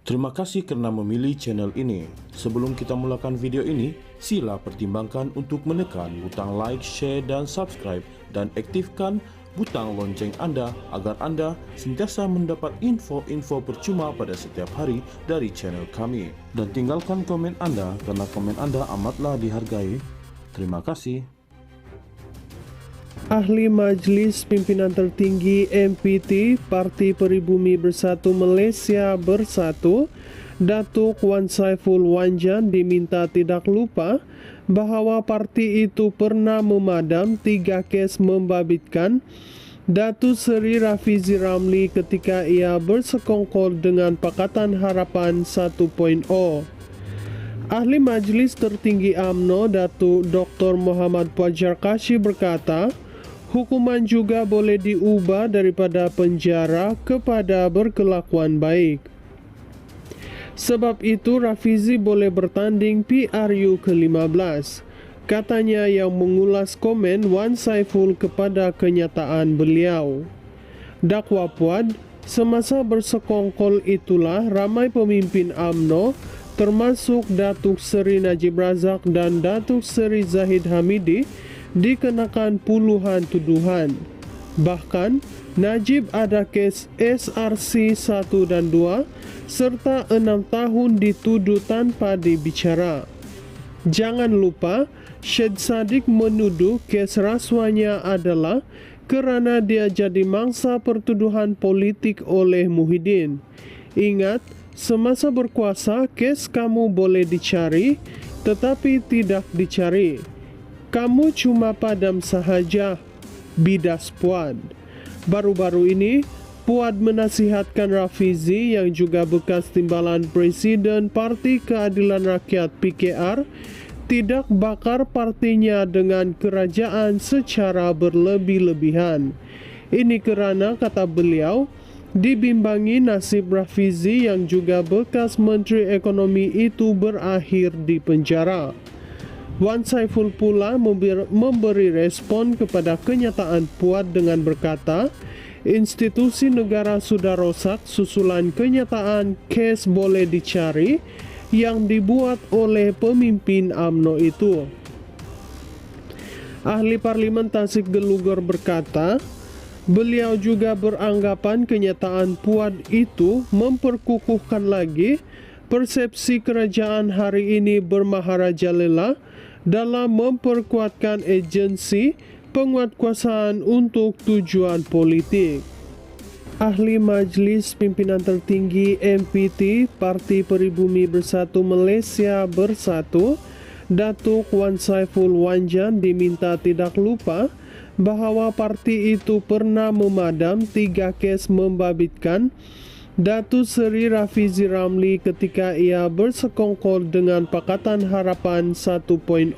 Terima kasih karena memilih channel ini. Sebelum kita mulakan video ini, sila pertimbangkan untuk menekan butang like, share, dan subscribe, dan aktifkan butang lonceng Anda agar Anda sentiasa mendapat info-info percuma pada setiap hari dari channel kami. Dan tinggalkan komen Anda karena komen Anda amatlah dihargai. Terima kasih. Ahli Majelis Pimpinan Tertinggi MPT Parti Peribumi Bersatu Malaysia Bersatu, Datuk Wan Saiful Wanjan diminta tidak lupa bahawa parti itu pernah memadam 3 kes membabitkan Datuk Seri Rafizi Ramli ketika ia bersekongkol dengan Pakatan Harapan 1.0. Ahli Majlis Tertinggi UMNO Datuk Dr. Muhammad Puajar Kasih berkata, hukuman juga boleh diubah daripada penjara kepada berkelakuan baik. Sebab itu Rafizi boleh bertanding PRU ke-15, katanya yang mengulas komen Wan Saiful kepada kenyataan beliau. Dakwa Puad, semasa bersekongkol itulah ramai pemimpin UMNO termasuk Datuk Seri Najib Razak dan Datuk Seri Zahid Hamidi dikenakan puluhan tuduhan. Bahkan, Najib ada kes SRC 1 dan 2 serta 6 tahun dituduh tanpa dibicara. Jangan lupa, Syed Saddiq menuduh kes rasuahnya adalah kerana dia jadi mangsa pertuduhan politik oleh Muhyiddin. Ingat, semasa berkuasa, kes kamu boleh dicari tetapi tidak dicari. Kamu cuma padam sahaja, bidas Puad. Baru-baru ini, Puad menasihatkan Rafizi yang juga bekas timbalan Presiden Parti Keadilan Rakyat PKR tidak bakar partinya dengan kerajaan secara berlebih-lebihan. Ini kerana, kata beliau, dibimbangi nasib Rafizi yang juga bekas Menteri Ekonomi itu berakhir di penjara. Wan Saiful pula memberi respon kepada kenyataan Puad dengan berkata, institusi negara sudah rosak susulan kenyataan kes boleh dicari yang dibuat oleh pemimpin UMNO itu. Ahli Parlimen Tasik Gelugor berkata, beliau juga beranggapan kenyataan Puad itu memperkukuhkan lagi persepsi kerajaan hari ini bermaharajalela dalam memperkuatkan agensi penguatkuasaan untuk tujuan politik. Ahli Majlis Pimpinan Tertinggi MPT Parti Peribumi Bersatu Malaysia Bersatu, Datuk Wan Saiful Wanjan diminta tidak lupa bahawa parti itu pernah memadam 3 kes membabitkan Datuk Seri Rafizi Ramli ketika ia bersekongkol dengan Pakatan Harapan 1.0.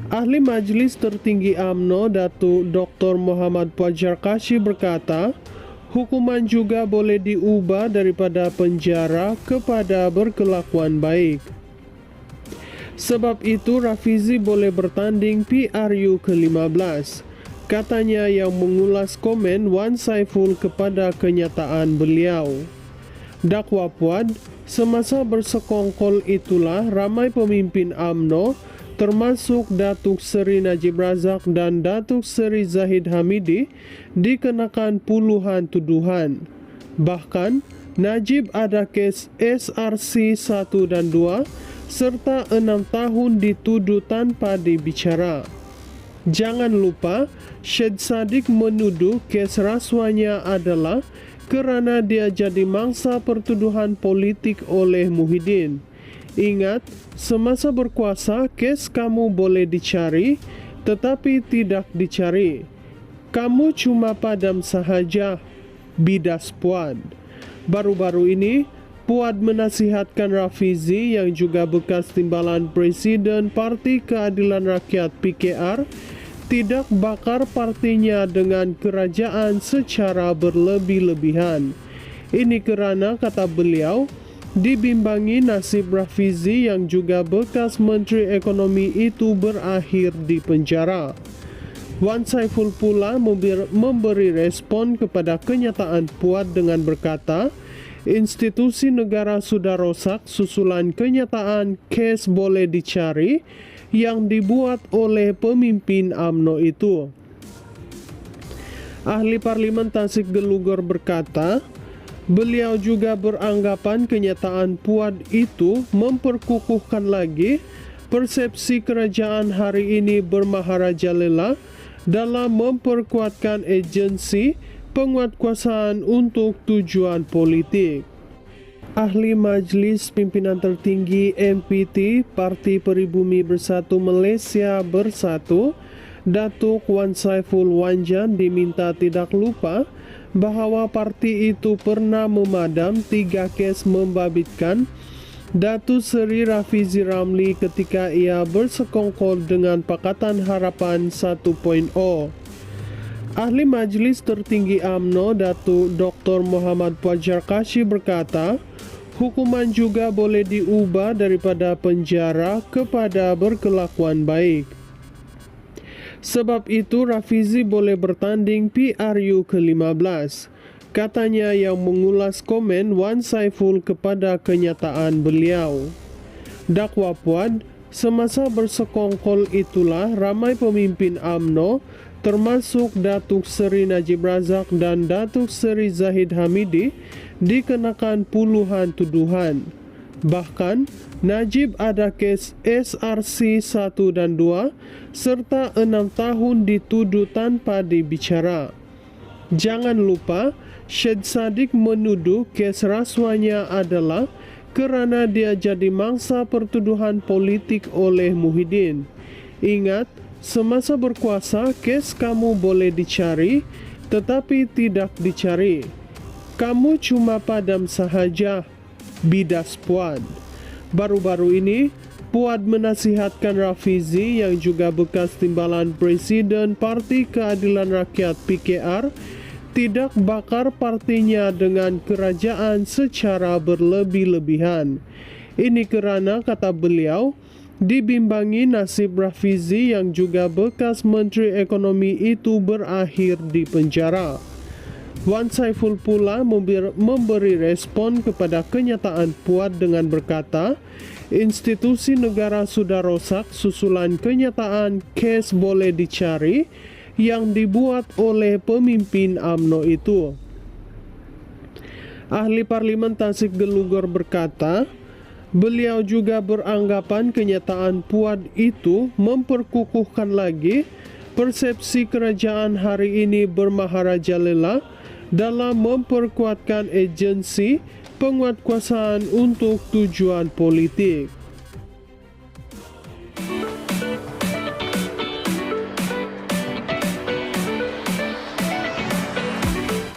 Ahli Majlis Tertinggi UMNO Datuk Dr. Muhammad Puajar Kasih berkata, hukuman juga boleh diubah daripada penjara kepada berkelakuan baik. Sebab itu Rafizi boleh bertanding PRU ke-15, katanya yang mengulas komen Wan Saiful kepada kenyataan beliau. Dakwa Puad, semasa bersekongkol itulah ramai pemimpin UMNO termasuk Datuk Seri Najib Razak dan Datuk Seri Zahid Hamidi dikenakan puluhan tuduhan. Bahkan, Najib ada kes SRC 1 dan 2 serta 6 tahun dituduh tanpa dibicara. Jangan lupa, Syed Saddiq menuduh kes rasuahnya adalah kerana dia jadi mangsa pertuduhan politik oleh Muhyiddin. Ingat, semasa berkuasa, kes kamu boleh dicari tetapi tidak dicari. Kamu cuma padam sahaja, bidas Puad. Baru-baru ini, Puad menasihatkan Rafizi yang juga bekas timbalan Presiden Parti Keadilan Rakyat PKR tidak bakar partinya dengan kerajaan secara berlebih-lebihan. Ini kerana, kata beliau, dibimbangi nasib Rafizi yang juga bekas Menteri Ekonomi itu berakhir di penjara. Wan Saiful pula memberi respon kepada kenyataan Puad dengan berkata, Institusi negara sudah rosak susulan kenyataan case boleh dicari yang dibuat oleh pemimpin UMNO itu. Ahli Parlemen Tasik Gelugor berkata, beliau juga beranggapan kenyataan Puad itu memperkukuhkan lagi persepsi kerajaan hari ini bermaharajalela dalam memperkuatkan agensi penguatkuasaan untuk tujuan politik. Ahli Majlis Pimpinan Tertinggi MPT Parti Peribumi Bersatu Malaysia Bersatu, Datuk Wan Saiful Wanjan diminta tidak lupa bahwa parti itu pernah memadam 3 kes membabitkan Datuk Seri Rafizi Ramli ketika ia bersekongkol dengan Pakatan Harapan 1.0. Ahli Majlis Tertinggi UMNO Datuk Dr. Muhammad Puajar Kasih berkata, hukuman juga boleh diubah daripada penjara kepada berkelakuan baik. Sebab itu Rafizi boleh bertanding PRU ke-15, katanya yang mengulas komen Wan Saiful kepada kenyataan beliau. Dakwa Puad, semasa bersekongkol itulah ramai pemimpin UMNO termasuk Datuk Seri Najib Razak dan Datuk Seri Zahid Hamidi dikenakan puluhan tuduhan. Bahkan, Najib ada kes SRC 1 dan 2 serta 6 tahun dituduh tanpa dibicara. Jangan lupa, Syed Saddiq menuduh kes rasuahnya adalah kerana dia jadi mangsa pertuduhan politik oleh Muhyiddin. Ingat, semasa berkuasa kes kamu boleh dicari tetapi tidak dicari. Kamu cuma padam sahaja, bidas Puad. Baru-baru ini, Puad menasihatkan Rafizi yang juga bekas timbalan Presiden Parti Keadilan Rakyat PKR tidak bakar partinya dengan kerajaan secara berlebih-lebihan. Ini kerana, kata beliau, dibimbangi nasib Rafizi yang juga bekas Menteri Ekonomi itu berakhir di penjara. Wan Saiful pula memberi respon kepada kenyataan Puad dengan berkata, institusi negara sudah rosak susulan kenyataan kes boleh dicari yang dibuat oleh pemimpin UMNO itu. Ahli Parlimen Tasik Gelugor berkata, beliau juga beranggapan kenyataan Puad itu memperkukuhkan lagi persepsi kerajaan hari ini bermaharajalela dalam memperkuatkan agensi penguatkuasaan untuk tujuan politik.